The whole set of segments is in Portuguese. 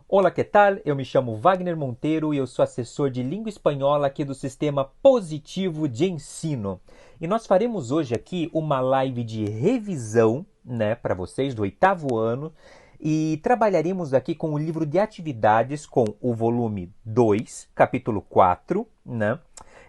Olá, que tal? Eu me chamo Wagner Monteiro e eu sou assessor de língua espanhola aqui do Sistema Positivo de Ensino. E nós faremos hoje aqui uma live de revisão, né, para vocês do oitavo ano e trabalharemos aqui com o livro de atividades com o volume 2, capítulo 4, né?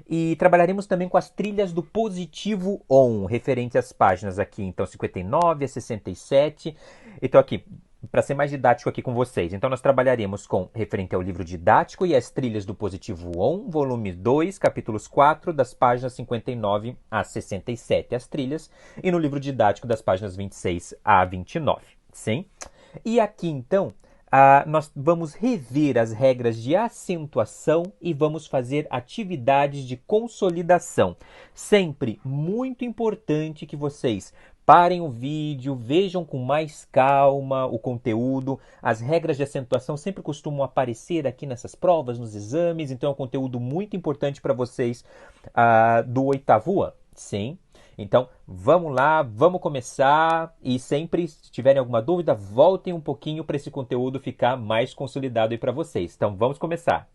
E trabalharemos também com as trilhas do Positivo On, referente às páginas aqui, então 59 a 67. Então aqui, para ser mais didático aqui com vocês, então nós trabalharemos com referente ao livro didático e as trilhas do Positivo On, volume 2, capítulos 4, das páginas 59 a 67, as trilhas, e no livro didático das páginas 26 a 29, sim? E aqui então, nós vamos rever as regras de acentuação e vamos fazer atividades de consolidação. Sempre muito importante que vocês parem o vídeo, vejam com mais calma o conteúdo. As regras de acentuação sempre costumam aparecer aqui nessas provas, nos exames, então é um conteúdo muito importante para vocês do oitavo ano. Sim? Então, vamos lá, vamos começar e sempre, se tiverem alguma dúvida, voltem um pouquinho para esse conteúdo ficar mais consolidado aí para vocês. Então, vamos começar.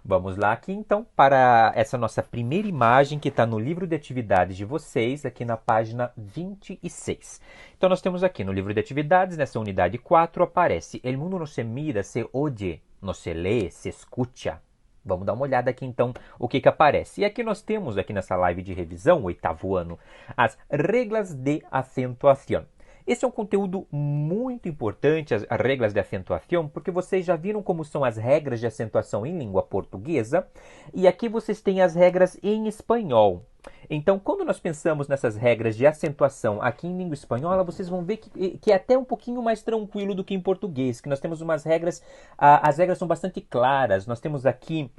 Vamos lá aqui então para essa nossa primeira imagem que está no livro de atividades de vocês, aqui na página 26. Então nós temos aqui no livro de atividades, nessa unidade 4, aparece El mundo no se mira, se oye, no se lê, se escucha. Vamos dar uma olhada aqui então o que aparece. E aqui nós temos, aqui nessa live de revisão, oitavo ano, as regras de acentuação. Esse é um conteúdo muito importante, as regras de acentuação, porque vocês já viram como são as regras de acentuação em língua portuguesa, e aqui vocês têm as regras em espanhol. Então, quando nós pensamos nessas regras de acentuação aqui em língua espanhola, vocês vão ver que é até um pouquinho mais tranquilo do que em português, que nós temos umas regras, as regras são bastante claras, nós temos aqui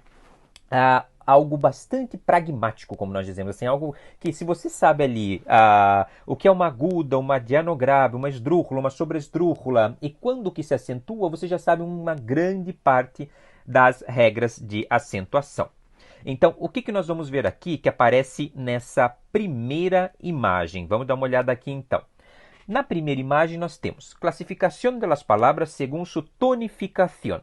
algo bastante pragmático, como nós dizemos, assim, algo que se você sabe ali o que é uma aguda, uma dianograve, uma esdrúxula, uma sobresdrúxula e quando que se acentua, você já sabe uma grande parte das regras de acentuação. Então, o que nós vamos ver aqui que aparece nessa primeira imagem? Vamos dar uma olhada aqui então. Na primeira imagem nós temos classificação das palavras según su tonificación.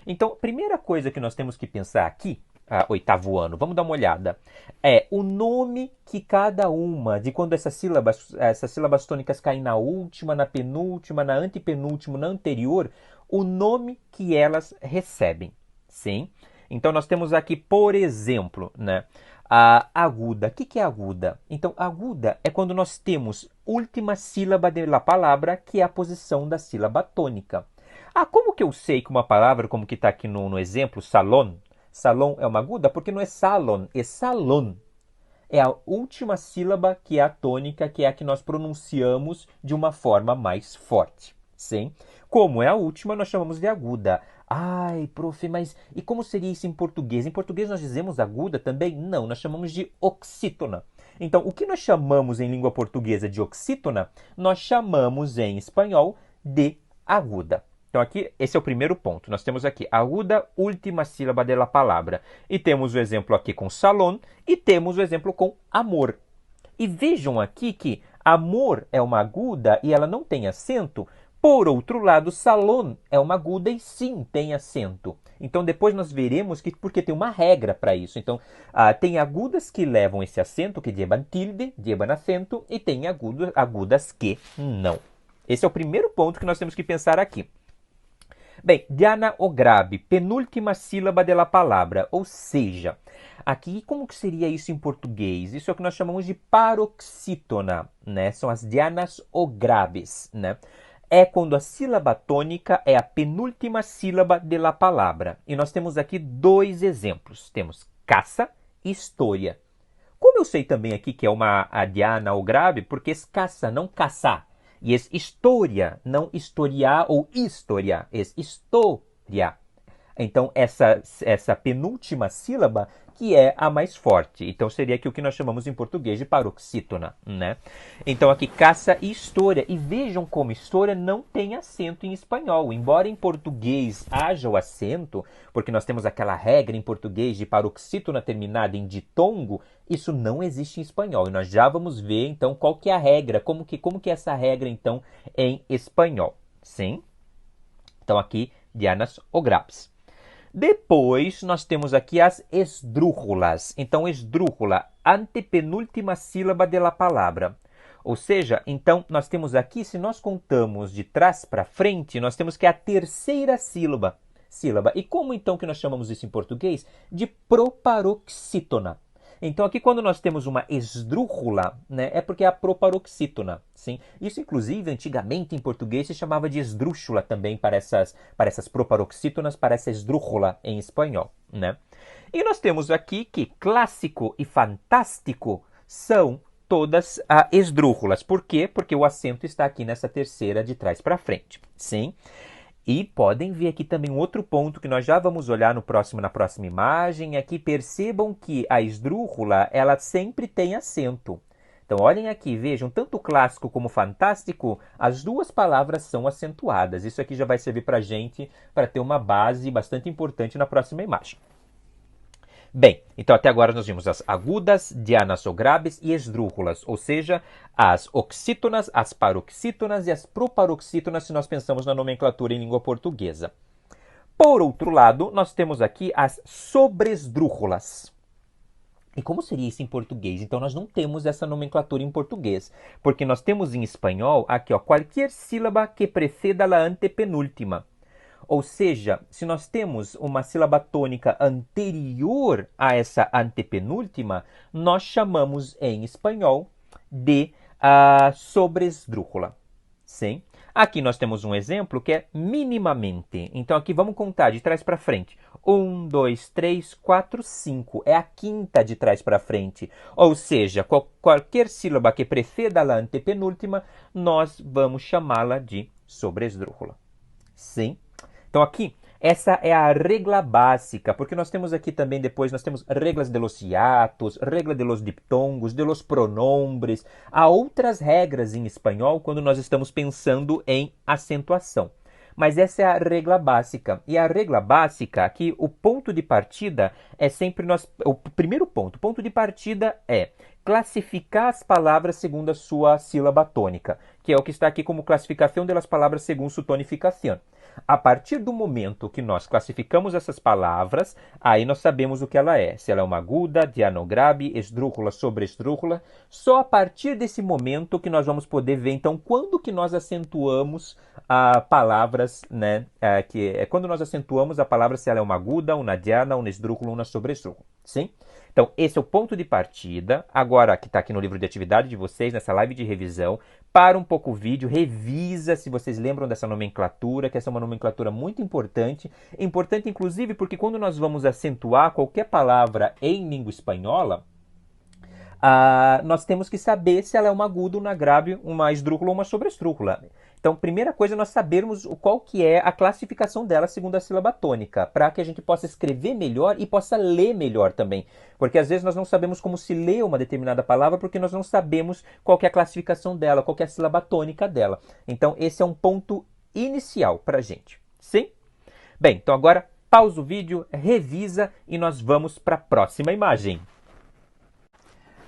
Então, a primeira coisa que nós temos que pensar aqui, oitavo ano, vamos dar uma olhada, é o nome que cada uma, de quando essas sílabas tônicas caem na última, na penúltima, na antepenúltima, na anterior, o nome que elas recebem, sim? Então, nós temos aqui, por exemplo, né, a aguda. O que é aguda? Então, aguda é quando nós temos última sílaba da palavra, que é a posição da sílaba tônica. Como que eu sei que uma palavra, como que está aqui no exemplo, salão, salão é uma aguda? Porque não é salon, é salon. É a última sílaba que é a tônica, que é a que nós pronunciamos de uma forma mais forte. Sim? Como é a última, nós chamamos de aguda. Ai, prof, mas e como seria isso em português? Em português nós dizemos aguda também? Não, nós chamamos de oxítona. Então, o que nós chamamos em língua portuguesa de oxítona, nós chamamos em espanhol de aguda. Então aqui, esse é o primeiro ponto. Nós temos aqui aguda, última sílaba da palavra. E temos o exemplo aqui com salón e temos o exemplo com amor. E vejam aqui que amor é uma aguda e ela não tem acento. Por outro lado, salón é uma aguda e sim tem acento. Então depois nós veremos que porque tem uma regra para isso. Então tem agudas que levam esse acento, que llevan tilde, llevan acento, e tem agudas que não. Esse é o primeiro ponto que nós temos que pensar aqui. Bem, diana o grave, penúltima sílaba da palavra, ou seja, aqui como que seria isso em português? Isso é o que nós chamamos de paroxítona, né? São as dianas o graves, né? É quando a sílaba tônica é a penúltima sílaba da palavra. E nós temos aqui dois exemplos. Temos caça e história. Como eu sei também aqui que é uma diana o grave, porque é caça, não caçar. E é história, não historiar ou história, é história. Então, essa penúltima sílaba que é a mais forte. Então, seria aqui o que nós chamamos em português de paroxítona, né? Então, aqui, caça e história. E vejam como história não tem acento em espanhol. Embora em português haja o acento, porque nós temos aquela regra em português de paroxítona terminada em ditongo, isso não existe em espanhol. E nós já vamos ver, então, qual que é a regra, como que é essa regra, então, em espanhol. Sim? Então, aqui, dianas ou graves. Depois, nós temos aqui as esdrúxulas. Então, esdrúxula, antepenúltima sílaba da palavra. Ou seja, então, nós temos aqui, se nós contamos de trás para frente, nós temos que a terceira sílaba. E como então que nós chamamos isso em português? De proparoxítona. Então, aqui quando nós temos uma esdrúxula, né, é porque é a proparoxítona. Sim? Isso, inclusive, antigamente em português se chamava de esdrúxula também para essas proparoxítonas, para essa esdrúxula em espanhol. Né? E nós temos aqui que clássico e fantástico são todas esdrúxulas. Por quê? Porque o acento está aqui nessa terceira de trás para frente. Sim? E podem ver aqui também um outro ponto que nós já vamos olhar na próxima imagem. Aqui percebam que a esdrúxula, ela sempre tem acento. Então olhem aqui, vejam, tanto clássico como fantástico, as duas palavras são acentuadas. Isso aqui já vai servir para a gente para ter uma base bastante importante na próxima imagem. Bem, então até agora nós vimos as agudas, dianas ou graves e esdrúxulas, ou seja, as oxítonas, as paroxítonas e as proparoxítonas, se nós pensamos na nomenclatura em língua portuguesa. Por outro lado, nós temos aqui as sobresdrúxulas. E como seria isso em português? Então nós não temos essa nomenclatura em português, porque nós temos em espanhol aqui, ó, qualquer sílaba que preceda a antepenúltima. Ou seja, se nós temos uma sílaba tônica anterior a essa antepenúltima, nós chamamos em espanhol de sobresdrúxula. Sim? Aqui nós temos um exemplo que é minimamente. Então aqui vamos contar de trás para frente. 1, 2, 3, 4, 5. É a quinta de trás para frente. Ou seja, qualquer sílaba que preceda a antepenúltima, nós vamos chamá-la de sobresdrúxula. Sim? Então aqui, essa é a regra básica, porque nós temos aqui também depois, nós temos regras de los hiatos, regra de los diptongos, de los pronombres. Há outras regras em espanhol quando nós estamos pensando em acentuação. Mas essa é a regra básica. E a regra básica, aqui, o ponto de partida é sempre o primeiro ponto. O ponto de partida é classificar as palavras segundo a sua sílaba tônica, que é o que está aqui como classificação das palavras segundo sua tonificação. A partir do momento que nós classificamos essas palavras, aí nós sabemos o que ela é. Se ela é uma aguda, diana ou grave, esdrúxula, sobresdrúxula. Só a partir desse momento que nós vamos poder ver, então, quando que nós acentuamos palavras, né? Que é quando nós acentuamos a palavra se ela é uma aguda, uma diana, uma esdrúxula, uma sobresdrúxula. Sim? Então, esse é o ponto de partida. Agora, que está aqui no livro de atividade de vocês, nessa live de revisão, para um pouco o vídeo, revisa se vocês lembram dessa nomenclatura, que essa é uma nomenclatura muito importante. É importante, inclusive, porque quando nós vamos acentuar qualquer palavra em língua espanhola, nós temos que saber se ela é uma aguda, uma grave, uma esdrúxula ou uma sobresdrúxula. Então, primeira coisa é nós sabermos qual que é a classificação dela segundo a sílaba tônica, para que a gente possa escrever melhor e possa ler melhor também. Porque às vezes nós não sabemos como se lê uma determinada palavra porque nós não sabemos qual que é a classificação dela, qual que é a sílaba tônica dela. Então, esse é um ponto inicial para a gente. Sim? Bem, então agora pausa o vídeo, revisa e nós vamos para a próxima imagem.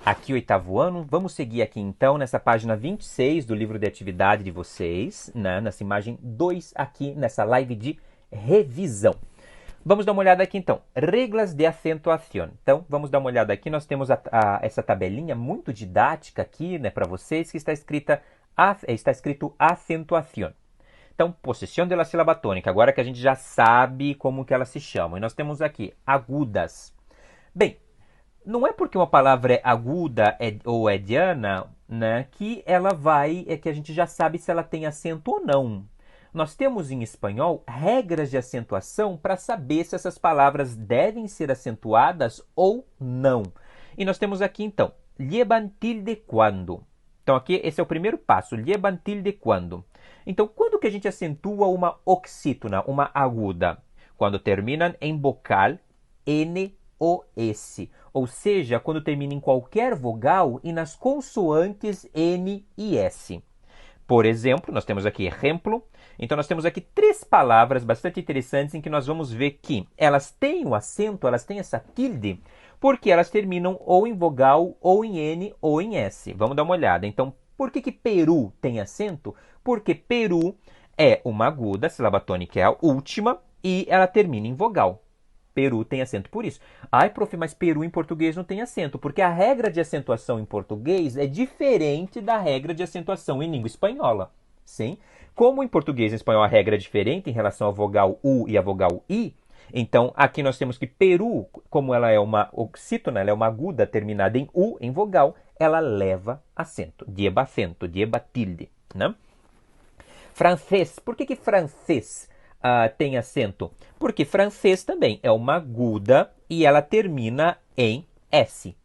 Aqui, oitavo ano, vamos seguir aqui então nessa página 26 do livro de atividade de vocês, né? Nessa imagem 2 aqui, nessa live de revisão. Vamos dar uma olhada aqui então, regras de acentuação. Então, vamos dar uma olhada aqui, nós temos essa tabelinha muito didática aqui, né, para vocês, que está escrito acentuação. Então, posição da sílaba tônica, agora que a gente já sabe como que ela se chama. E nós temos aqui agudas. Bem, não é porque uma palavra é aguda ou é diana, né, que que a gente já sabe se ela tem acento ou não. Nós temos em espanhol regras de acentuação para saber se essas palavras devem ser acentuadas ou não. E nós temos aqui então, llevan tilde cuando. Então aqui esse é o primeiro passo, llevan tilde cuando. Então quando que a gente acentua uma oxítona, uma aguda? Quando terminam em vocal N ou S. Ou seja, quando termina em qualquer vogal e nas consoantes N e S. Por exemplo, nós temos aqui exemplo. Então, nós temos aqui 3 palavras bastante interessantes em que nós vamos ver que elas têm o acento, elas têm essa tilde, porque elas terminam ou em vogal, ou em N, ou em S. Vamos dar uma olhada. Então, por que Peru tem acento? Porque Peru é uma aguda, a sílaba tônica é a última, e ela termina em vogal. Peru tem acento por isso. Ai, prof, mas Peru em português não tem acento, porque a regra de acentuação em português é diferente da regra de acentuação em língua espanhola. Sim? Como em português e em espanhol a regra é diferente em relação à vogal U e à vogal I, então aqui nós temos que Peru, como ela é uma oxítona, ela é uma aguda terminada em U, em vogal, ela leva acento. Lleva acento, lleva tilde. Né? Francês. Por que francês tem acento? Porque francês também é uma aguda e ela termina em S.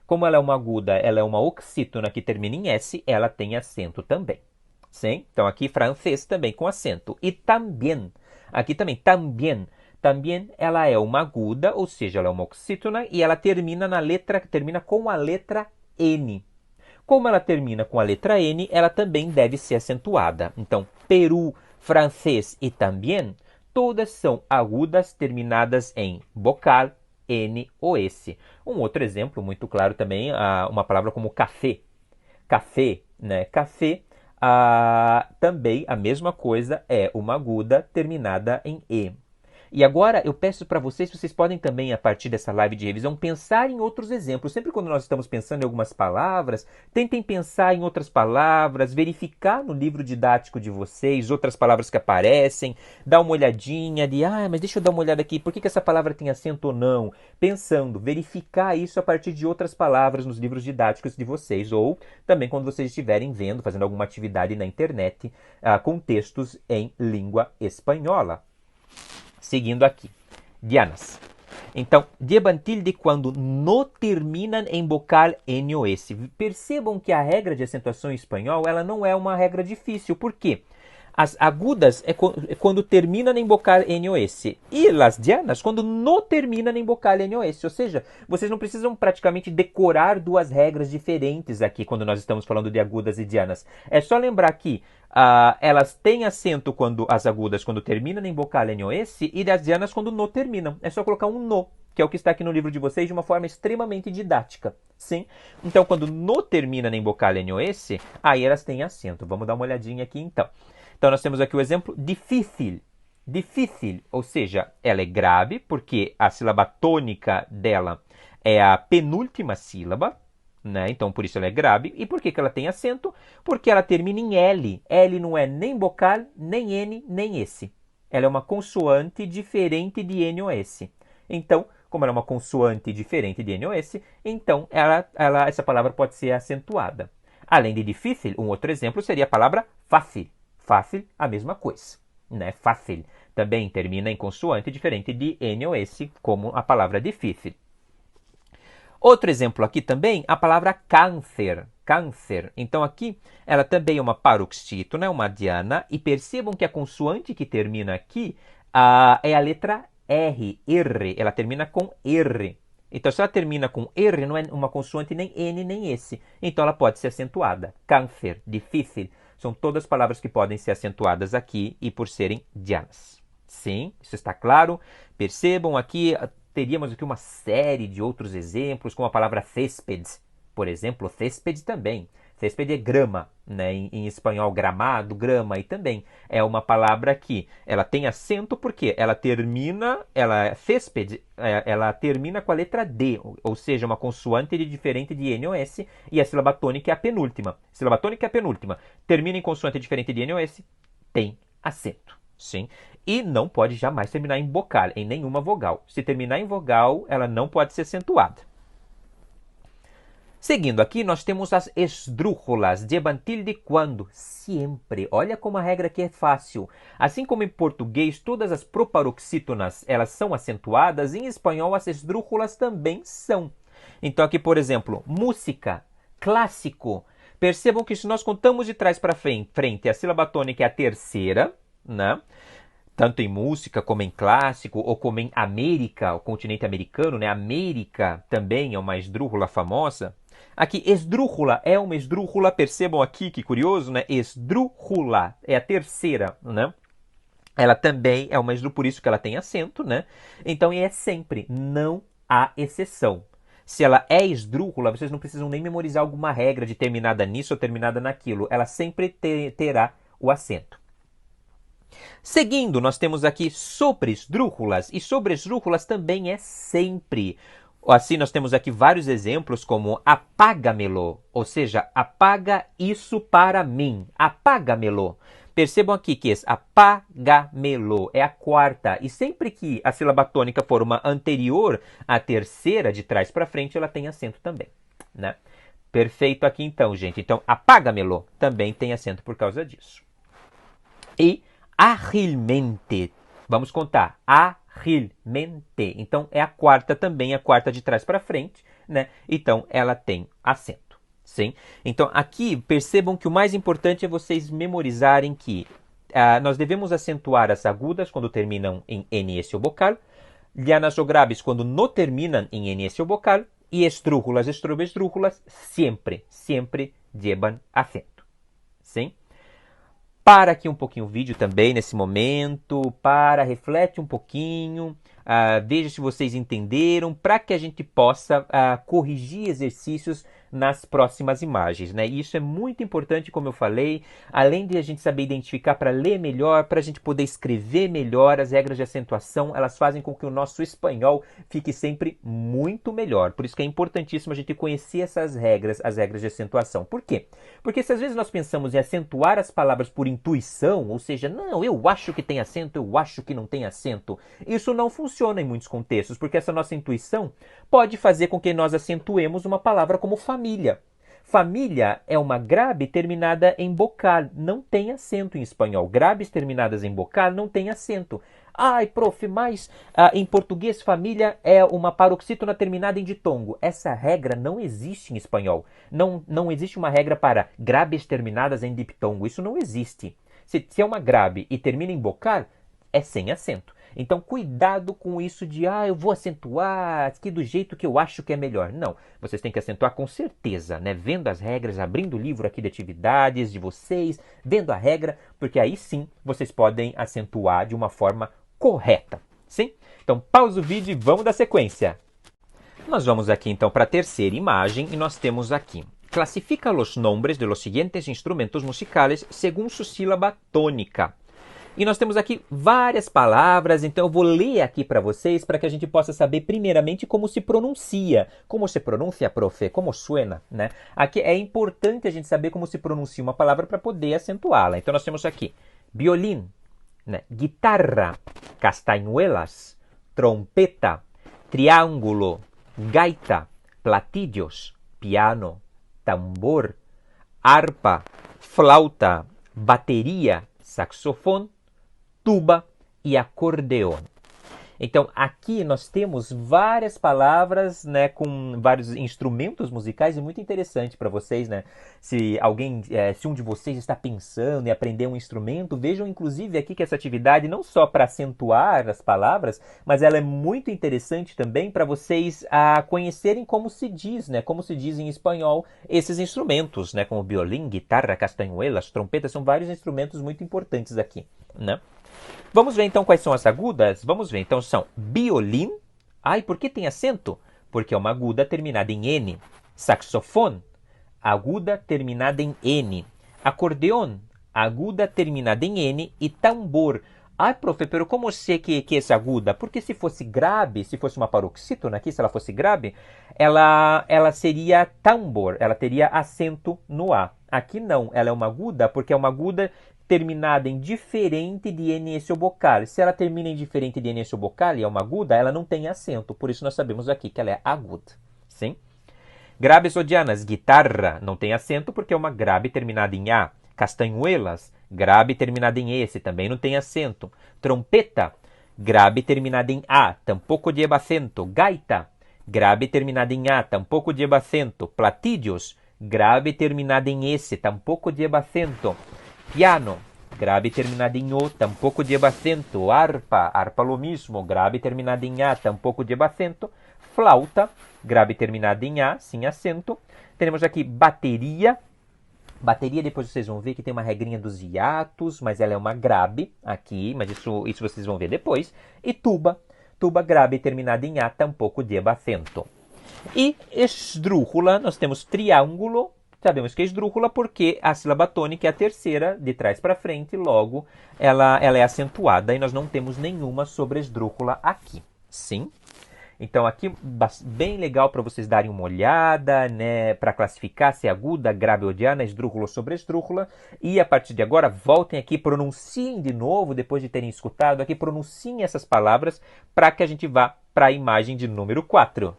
Como ela é uma aguda, ela é uma oxítona que termina em S, ela tem acento também. Sim? Então aqui francês também com acento. E também, aqui também, também. Também ela é uma aguda, ou seja, ela é uma oxítona e ela termina com a letra N. Como ela termina com a letra N, ela também deve ser acentuada. Então, Peru, francês e também, todas são agudas terminadas em vocal, N ou S. Um outro exemplo muito claro também, uma palavra como café. Café, né? Café, também a mesma coisa, é uma aguda terminada em E. E agora eu peço para vocês podem também, a partir dessa live de revisão, pensar em outros exemplos. Sempre quando nós estamos pensando em algumas palavras, tentem pensar em outras palavras, verificar no livro didático de vocês outras palavras que aparecem, dar uma olhadinha de, mas deixa eu dar uma olhada aqui, por que essa palavra tem acento ou não? Pensando, verificar isso a partir de outras palavras nos livros didáticos de vocês, ou também quando vocês estiverem vendo, fazendo alguma atividade na internet, com textos em língua espanhola. Seguindo aqui. Dianas. Então, llevan tilde quando não terminam em vocal N ou S. Percebam que a regra de acentuação em espanhol ela não é uma regra difícil. Por quê? As agudas é quando terminam em vocal N ou S. E as dianas quando não terminam em vocal N ou S. Ou seja, vocês não precisam praticamente decorar duas regras diferentes aqui quando nós estamos falando de agudas e dianas. É só lembrar que elas têm acento quando as agudas quando terminam em vocal N ou S e as dianas quando não terminam. É só colocar um no, que é o que está aqui no livro de vocês de uma forma extremamente didática. Sim? Então, quando não termina em vocal N ou S, aí elas têm acento. Vamos dar uma olhadinha aqui então. Então, nós temos aqui o exemplo difícil. Difícil, ou seja, ela é grave porque a sílaba tônica dela é a penúltima sílaba, né? Então, por isso ela é grave. E por que ela tem acento? Porque ela termina em L. L não é nem vocal, nem N, nem S. Ela é uma consoante diferente de N ou S. Então, como ela é uma consoante diferente de N ou S, então essa palavra pode ser acentuada. Além de difícil, um outro exemplo seria a palavra fácil. Fácil, a mesma coisa, né? Fácil também termina em consoante diferente de N ou S, como a palavra difícil. Outro exemplo aqui também, a palavra câncer. Câncer. Então aqui, ela também é uma paroxítona, uma diana, e percebam que a consoante que termina aqui é a letra R, R. Ela termina com R. Então, se ela termina com R, não é uma consoante nem N nem S. Então, ela pode ser acentuada. Câncer, difícil. São todas palavras que podem ser acentuadas aqui e por serem dianas. Sim, isso está claro. Percebam aqui, teríamos aqui uma série de outros exemplos, como a palavra césped. Por exemplo, césped também. Césped é grama, né? Em espanhol, gramado, grama, e também é uma palavra que ela tem acento porque ela termina, césped, ela termina com a letra D, ou seja, uma consoante diferente de N ou S, e a sílaba tônica é a penúltima. Sílaba tônica é a penúltima. Termina em consoante diferente de N ou S, tem acento. Sim. E não pode jamais terminar em vocal, em nenhuma vogal. Se terminar em vogal, ela não pode ser acentuada. Seguindo aqui, nós temos as esdrúxulas, llevan tilde quando? Sempre. Olha como a regra aqui é fácil. Assim como em português, todas as proparoxítonas, elas são acentuadas, em espanhol as esdrúxulas também são. Então aqui, por exemplo, música, clássico. Percebam que se nós contamos de trás para frente, a sílaba tônica é a terceira, né? Tanto em música, como em clássico, ou como em América, o continente americano, né? América também é uma esdrúxula famosa. Aqui, esdrúxula é uma esdrúxula, percebam aqui que curioso, né? Esdrúxula é a terceira, né? Ela também é uma esdrúxula, por isso que ela tem acento, né? Então, é sempre, não há exceção. Se ela é esdrúxula, vocês não precisam nem memorizar alguma regra de terminada nisso ou terminada naquilo. Ela sempre terá o acento. Seguindo, nós temos aqui sobresdrúxulas, e sobresdrúxulas também é sempre. Assim, nós temos aqui vários exemplos como apaga-me-lo, ou seja, apaga isso para mim, apaga-me-lo. Percebam aqui que esse apaga-me-lo é a quarta, e sempre que a sílaba tônica for uma anterior à terceira, de trás para frente, ela tem acento também, né? Perfeito aqui então, gente. Então, apaga-me-lo também tem acento por causa disso. E agilmente, vamos contar, agilmente. Então, é a quarta também, a quarta de trás para frente, né? Então, ela tem acento. Sim? Então, aqui, percebam que o mais importante é vocês memorizarem que nós devemos acentuar as agudas quando terminam em NS ou vocal, llanas ou graves quando não terminam em NS ou vocal, e esdrúxulas, estrobesdrúxulas sempre, sempre llevan acento. Sim? Para aqui um pouquinho o vídeo também nesse momento, reflete um pouquinho, veja se vocês entenderam, para que a gente possa corrigir exercícios nas próximas imagens, né? E isso é muito importante, como eu falei, além de a gente saber identificar para ler melhor, para a gente poder escrever melhor, as regras de acentuação, elas fazem com que o nosso espanhol fique sempre muito melhor. Por isso que é importantíssimo a gente conhecer essas regras, as regras de acentuação. Por quê? Porque se às vezes nós pensamos em acentuar as palavras por intuição, ou seja, não, eu acho que tem acento, eu acho que não tem acento, isso não funciona em muitos contextos, porque essa nossa intuição pode fazer com que nós acentuemos uma palavra como família. Família é uma grabe terminada em vocal, não tem acento em espanhol. Grabes terminadas em vocal não tem acento. Ai, prof, mas em português família é uma paroxítona terminada em ditongo. Essa regra não existe em espanhol. Não existe uma regra para grabes terminadas em diptongo. Isso não existe. Se é uma grabe e termina em vocal, é sem acento. Então, cuidado com isso de, eu vou acentuar aqui do jeito que eu acho que é melhor. Não, vocês têm que acentuar com certeza, né? Vendo as regras, abrindo o livro aqui de atividades de vocês, vendo a regra, porque aí sim vocês podem acentuar de uma forma correta, sim? Então, pausa o vídeo e vamos dar sequência. Nós vamos aqui então para a terceira imagem e nós temos aqui. Classifica os nombres de los siguientes instrumentos musicales según su sílaba tônica. E nós temos aqui várias palavras, então eu vou ler aqui para vocês para que a gente possa saber primeiramente como se pronuncia. Como se pronuncia, profe? Como suena, né? Aqui é importante a gente saber como se pronuncia uma palavra para poder acentuá-la. Então nós temos aqui violín, né? Guitarra, castañuelas, trompeta, triângulo, gaita, platillos, piano, tambor, arpa, flauta, bateria, saxofone, tuba e acordeon. Então, aqui nós temos várias palavras, né, com vários instrumentos musicais e muito interessante para vocês, né? Se um de vocês está pensando em aprender um instrumento, vejam inclusive aqui que essa atividade não só para acentuar as palavras, mas ela é muito interessante também para vocês conhecerem como se diz, né? Como se diz em espanhol esses instrumentos, né? Como violino, guitarra, castanhuelas, trompetas, são vários instrumentos muito importantes aqui, né? Vamos ver então quais são as agudas? Vamos ver, então são violin. Ai, por que tem acento? Porque é uma aguda terminada em N. Saxofone, aguda terminada em N. Acordeon, aguda terminada em N. E tambor. Ai, profe, pero como sei que é essa aguda? Porque se fosse grave, se fosse uma paroxítona aqui, se ela fosse grave, ela seria tambor, ela teria acento no A. Aqui não, ela é uma aguda porque é uma aguda terminada em diferente de NS ou vocal. Se ela termina em diferente de NS ou vocal e é uma aguda, ela não tem acento. Por isso nós sabemos aqui que ela é aguda. Sim? Graves odianas, guitarra, não tem acento porque é uma grave terminada em A. Castanhuelas, grave terminada em S, também não tem acento. Trompeta, grave terminada em A, tampouco lleva acento. Gaita, grave terminada em A, tampouco lleva acento. Platillos, grave terminada em S, tampouco lleva acento. Piano, grave terminada em O, tampouco lleva acento. Arpa lo mismo, grave terminada em A, tampouco lleva acento. Flauta, grave terminada em A, sem acento. Temos aqui bateria. Bateria, depois vocês vão ver que tem uma regrinha dos hiatos, mas ela é uma grave aqui, mas isso vocês vão ver depois. E tuba, grave terminada em A, tampouco lleva acento. E esdrúxula, nós temos triângulo, Sabemos que é esdrúxula porque a sílaba tônica é a terceira, de trás para frente, logo ela é acentuada e nós não temos nenhuma sobresdrúxula aqui. Sim? Então aqui bem legal para vocês darem uma olhada, né, para classificar se é aguda, grave ou diana, esdrúxula ou sobresdrúxula. E a partir de agora voltem aqui, pronunciem de novo, depois de terem escutado aqui, pronunciem essas palavras para que a gente vá para a imagem de número 4.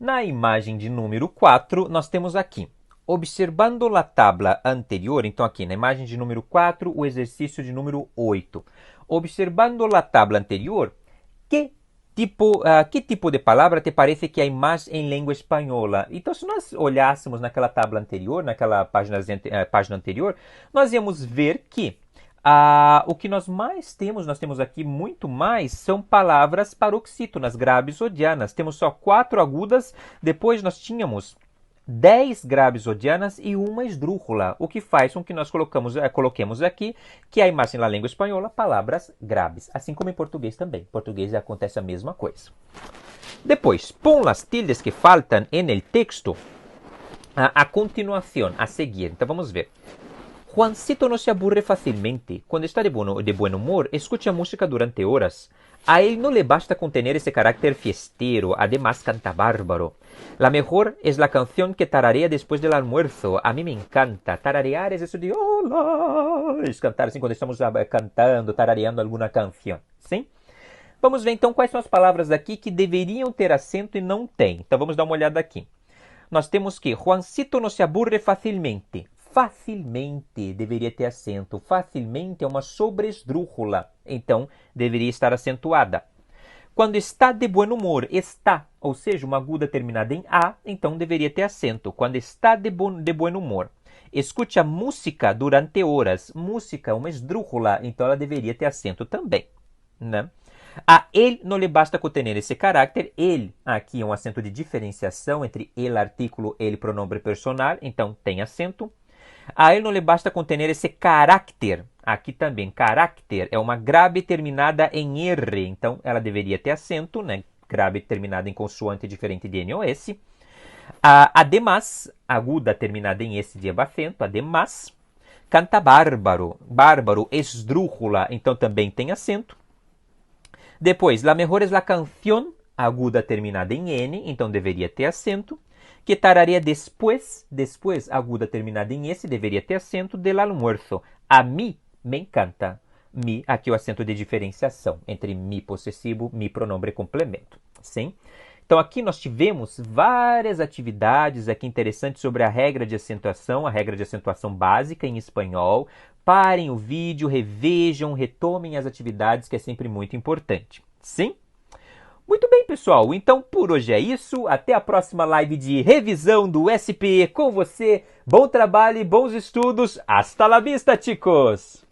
Na imagem de número 4, nós temos aqui, observando a tabla anterior, então aqui na imagem de número 4, o exercício de número 8. Observando a tabla anterior, que tipo de palavra te parece que hay mais em língua espanhola? Então, se nós olhássemos naquela tabla anterior, naquela página anterior, nós íamos ver que o que nós temos aqui muito mais, são palavras paroxítonas, graves ou dianas. Temos só 4 agudas, depois nós tínhamos 10 graves ou dianas e uma esdrúxula, o que faz com que nós coloquemos aqui, que há mais na língua espanhola, palavras graves, assim como em português também. Em português acontece a mesma coisa. Depois, pon as tildes que faltam en el texto a continuação, a seguir. Então vamos ver. Juancito no se aburre fácilmente. Quando está de buen humor, escucha música durante horas. A él no le basta con tener ese carácter fiestero, además canta bárbaro. La mejor es la canción que tararea después del almuerzo. A mí me encanta. Tararear es eso de hola. Es cantar assim quando estamos cantando, tarareando alguma canção. Sim? Vamos ver então quais são as palavras aqui que deveriam ter acento e não tem. Então vamos dar uma olhada aqui. Nós temos que Juancito no se aburre fácilmente. Facilmente deveria ter acento. Facilmente é uma sobresdrúxula, então deveria estar acentuada. Quando está de buen humor, está, ou seja, uma aguda terminada em A, então deveria ter acento. Quando está de buen humor. Escute música durante horas. Música, uma esdrúxula, então ela deveria ter acento também, né? A él no le basta contener esse carácter. Ele, aqui é um acento de diferenciação entre el artículo, ele pronome personal, então tem acento. A él no le basta contener esse carácter. Aqui também, carácter é uma grave terminada em R, então ela deveria ter acento, né? Grave terminada em consoante diferente de N ou S. Además, aguda terminada em S de abacento, además. Canta bárbaro, bárbaro, esdrúxula, então também tem acento. Depois, la mejor es la canción, aguda terminada em N, então deveria ter acento. Que tararea después, aguda terminada em S, deveria ter acento, del almuerzo. A mí me encanta. Mi, aqui o acento de diferenciação entre mi possessivo, mi pronome complemento. Sim? Então aqui nós tivemos várias atividades aqui interessantes sobre a regra de acentuação básica em espanhol. Parem o vídeo, revejam, retomem as atividades, que é sempre muito importante. Sim? Muito bem, pessoal. Então, por hoje é isso. Até a próxima live de revisão do SPE com você. Bom trabalho e bons estudos. Hasta la vista, chicos!